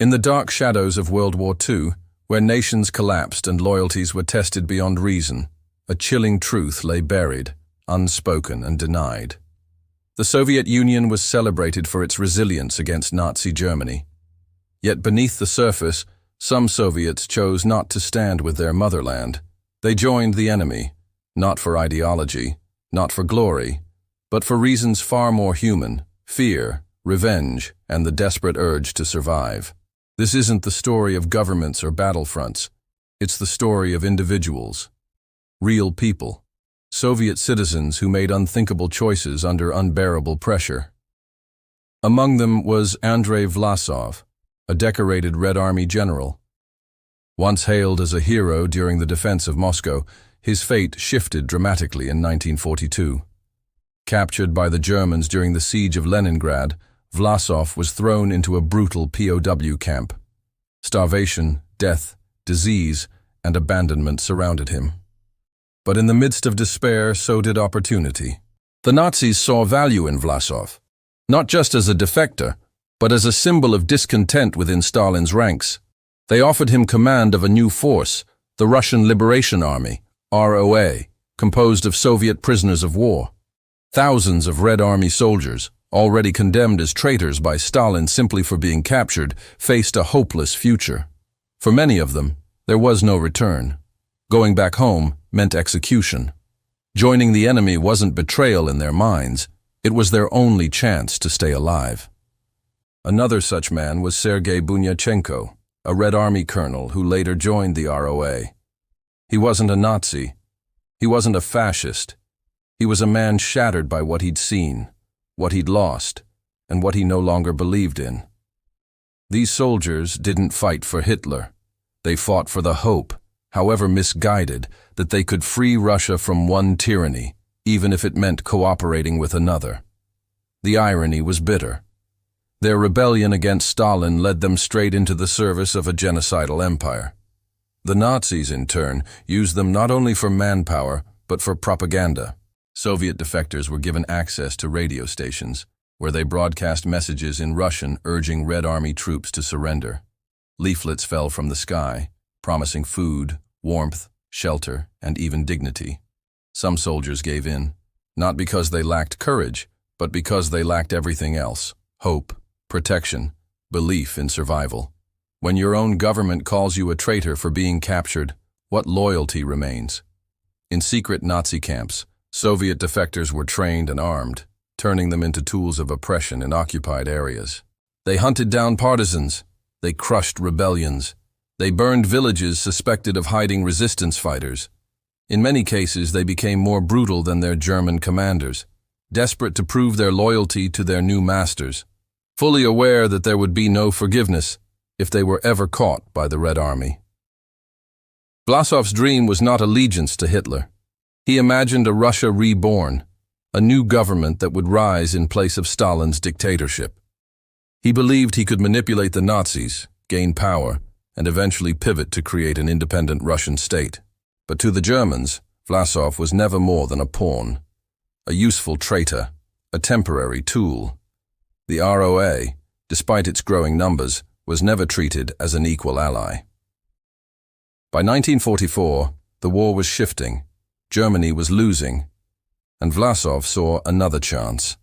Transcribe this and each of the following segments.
In the dark shadows of World War II, where nations collapsed and loyalties were tested beyond reason, a chilling truth lay buried, unspoken and denied. The Soviet Union was celebrated for its resilience against Nazi Germany. Yet beneath the surface, some Soviets chose not to stand with their motherland. They joined the enemy, not for ideology, not for glory, but for reasons far more human: fear, revenge, and the desperate urge to survive. This isn't the story of governments or battlefronts. It's the story of individuals, real people, Soviet citizens who made unthinkable choices under unbearable pressure. Among them was Andrey Vlasov, a decorated Red Army general. Once hailed as a hero during the defense of Moscow, his fate shifted dramatically in 1942. Captured by the Germans during the siege of Leningrad, Vlasov was thrown into a brutal POW camp. Starvation, death, disease, and abandonment surrounded him. But in the midst of despair, so did opportunity. The Nazis saw value in Vlasov, not just as a defector, but as a symbol of discontent within Stalin's ranks. They offered him command of a new force, the Russian Liberation Army, ROA, composed of Soviet prisoners of war. Thousands of Red Army soldiers, already condemned as traitors by Stalin simply for being captured, faced a hopeless future. For many of them, there was no return. Going back home meant execution. Joining the enemy wasn't betrayal in their minds, it was their only chance to stay alive. Another such man was Sergei Bunyachenko, a Red Army colonel who later joined the ROA. He wasn't a Nazi. He wasn't a fascist. He was a man shattered by what he'd seen, what he'd lost, and what he no longer believed in. These soldiers didn't fight for Hitler. They fought for the hope, however misguided, that they could free Russia from one tyranny, even if it meant cooperating with another. The irony was bitter. Their rebellion against Stalin led them straight into the service of a genocidal empire. The Nazis, in turn, used them not only for manpower, but for propaganda. Soviet defectors were given access to radio stations, where they broadcast messages in Russian urging Red Army troops to surrender. Leaflets fell from the sky, promising food, warmth, shelter, and even dignity. Some soldiers gave in, not because they lacked courage, but because they lacked everything else: hope, protection, belief in survival. When your own government calls you a traitor for being captured, what loyalty remains? In secret Nazi camps, Soviet defectors were trained and armed, turning them into tools of oppression in occupied areas. They hunted down partisans. They crushed rebellions. They burned villages suspected of hiding resistance fighters. In many cases, they became more brutal than their German commanders, desperate to prove their loyalty to their new masters, fully aware that there would be no forgiveness if they were ever caught by the Red Army. Vlasov's dream was not allegiance to Hitler. He imagined a Russia reborn, a new government that would rise in place of Stalin's dictatorship. He believed he could manipulate the Nazis, gain power, and eventually pivot to create an independent Russian state. But to the Germans, Vlasov was never more than a pawn, a useful traitor, a temporary tool. The ROA, despite its growing numbers, was never treated as an equal ally. By 1944, the war was shifting, Germany was losing, and Vlasov saw another chance.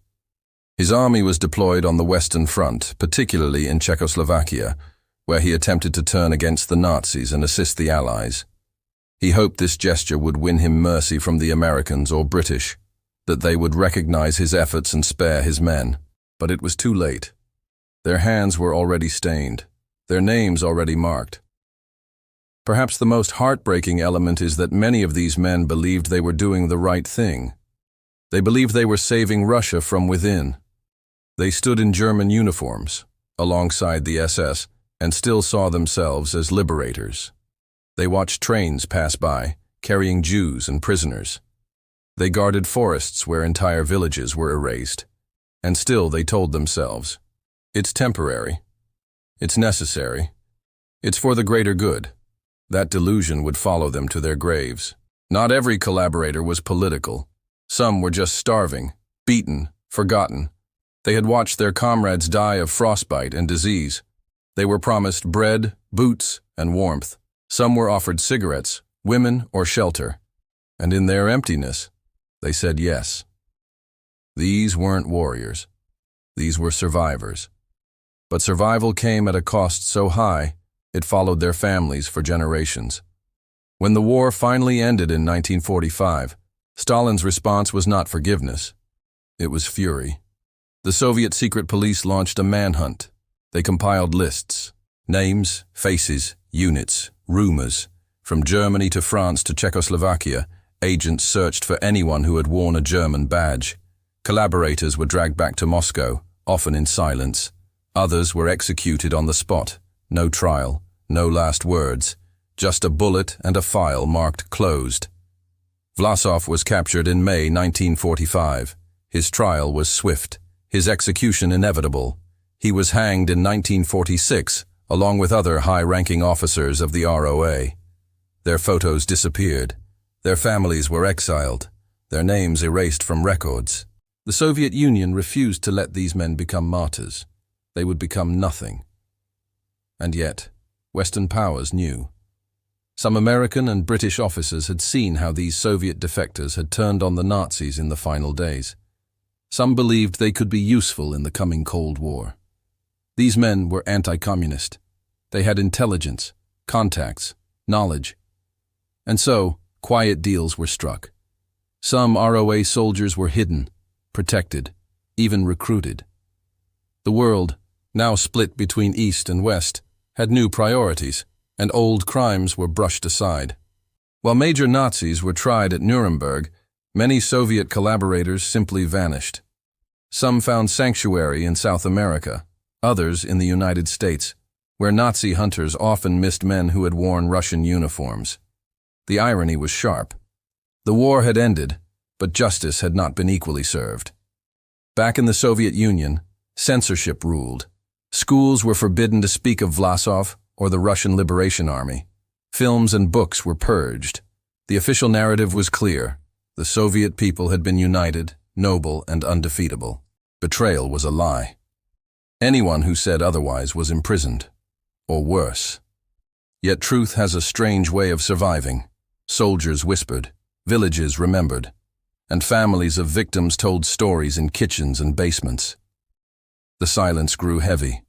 His army was deployed on the Western Front, particularly in Czechoslovakia, where he attempted to turn against the Nazis and assist the Allies. He hoped this gesture would win him mercy from the Americans or British, that they would recognize his efforts and spare his men. But it was too late. Their hands were already stained, their names already marked. Perhaps the most heartbreaking element is that many of these men believed they were doing the right thing. They believed they were saving Russia from within. They stood in German uniforms, alongside the SS, and still saw themselves as liberators. They watched trains pass by, carrying Jews and prisoners. They guarded forests where entire villages were erased. And still they told themselves, it's temporary, it's necessary, it's for the greater good. That delusion would follow them to their graves. Not every collaborator was political. Some were just starving, beaten, forgotten. They had watched their comrades die of frostbite and disease. They were promised bread, boots, and warmth. Some were offered cigarettes, women, or shelter. And in their emptiness, they said yes. These weren't warriors. These were survivors. But survival came at a cost so high, it followed their families for generations. When the war finally ended in 1945, Stalin's response was not forgiveness. It was fury. The Soviet secret police launched a manhunt. They compiled lists, names, faces, units, rumors. From Germany to France to Czechoslovakia, agents searched for anyone who had worn a German badge. Collaborators were dragged back to Moscow, often in silence. Others were executed on the spot. No trial, no last words, just a bullet and a file marked closed. Vlasov was captured in May 1945. His trial was swift, his execution inevitable. He was hanged in 1946, along with other high-ranking officers of the ROA. Their photos disappeared. Their families were exiled, their names erased from records. The Soviet Union refused to let these men become martyrs. They would become nothing. And yet, Western powers knew. Some American and British officers had seen how these Soviet defectors had turned on the Nazis in the final days. Some believed they could be useful in the coming Cold War. These men were anti-communist. They had intelligence, contacts, knowledge. And so, quiet deals were struck. Some ROA soldiers were hidden, protected, even recruited. The world, now split between East and West, had new priorities, and old crimes were brushed aside. While major Nazis were tried at Nuremberg, many Soviet collaborators simply vanished. Some found sanctuary in South America, others in the United States, where Nazi hunters often missed men who had worn Russian uniforms. The irony was sharp. The war had ended, but justice had not been equally served. Back in the Soviet Union, censorship ruled. Schools were forbidden to speak of Vlasov or the Russian Liberation Army. Films and books were purged. The official narrative was clear. The Soviet people had been united, noble, and undefeatable. Betrayal was a lie. Anyone who said otherwise was imprisoned, or worse. Yet truth has a strange way of surviving. Soldiers whispered, villages remembered, and families of victims told stories in kitchens and basements. The silence grew heavy,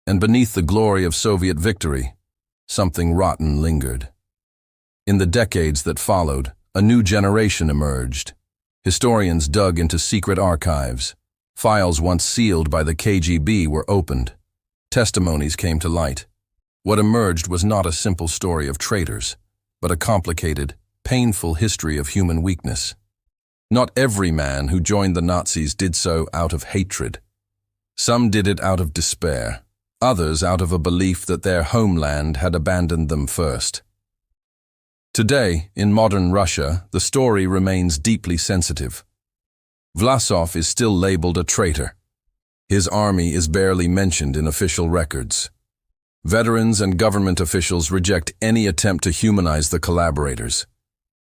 and beneath the glory of Soviet victory, something rotten lingered. In the decades that followed, a new generation emerged. Historians dug into secret archives. Files once sealed by the KGB were opened. Testimonies came to light. What emerged was not a simple story of traitors, but a complicated, painful history of human weakness. Not every man who joined the Nazis did so out of hatred. Some did it out of despair, others out of a belief that their homeland had abandoned them first. Today, in modern Russia, the story remains deeply sensitive. Vlasov is still labeled a traitor. His army is barely mentioned in official records. Veterans and government officials reject any attempt to humanize the collaborators.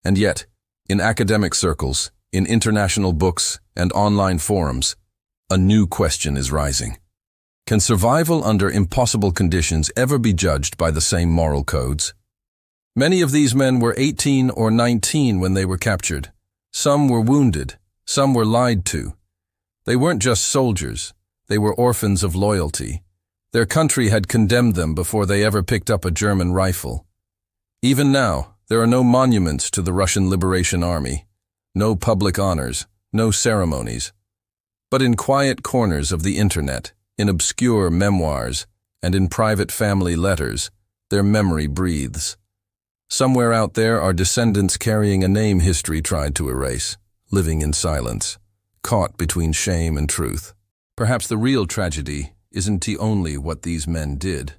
And yet, in academic circles, in international books, and online forums, a new question is rising. Can survival under impossible conditions ever be judged by the same moral codes? Many of these men were 18 or 19 when they were captured. Some were wounded, some were lied to. They weren't just soldiers, they were orphans of loyalty. Their country had condemned them before they ever picked up a German rifle. Even now, there are no monuments to the Russian Liberation Army, no public honors, no ceremonies. But in quiet corners of the internet, in obscure memoirs, and in private family letters, their memory breathes. Somewhere out there are descendants carrying a name history tried to erase, living in silence, caught between shame and truth. Perhaps the real tragedy isn't only what these men did,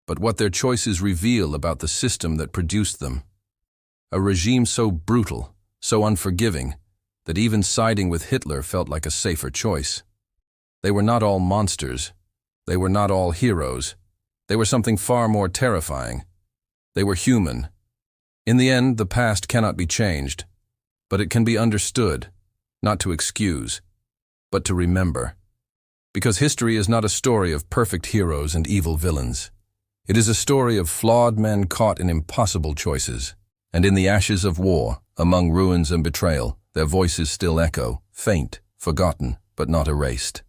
but what their choices reveal about the system that produced them. A regime so brutal, so unforgiving, that even siding with Hitler felt like a safer choice. They were not all monsters. They were not all heroes. They were something far more terrifying. They were human. In the end, the past cannot be changed, but it can be understood, not to excuse, but to remember. Because history is not a story of perfect heroes and evil villains. It is a story of flawed men caught in impossible choices. And in the ashes of war, among ruins and betrayal, their voices still echo, faint, forgotten, but not erased.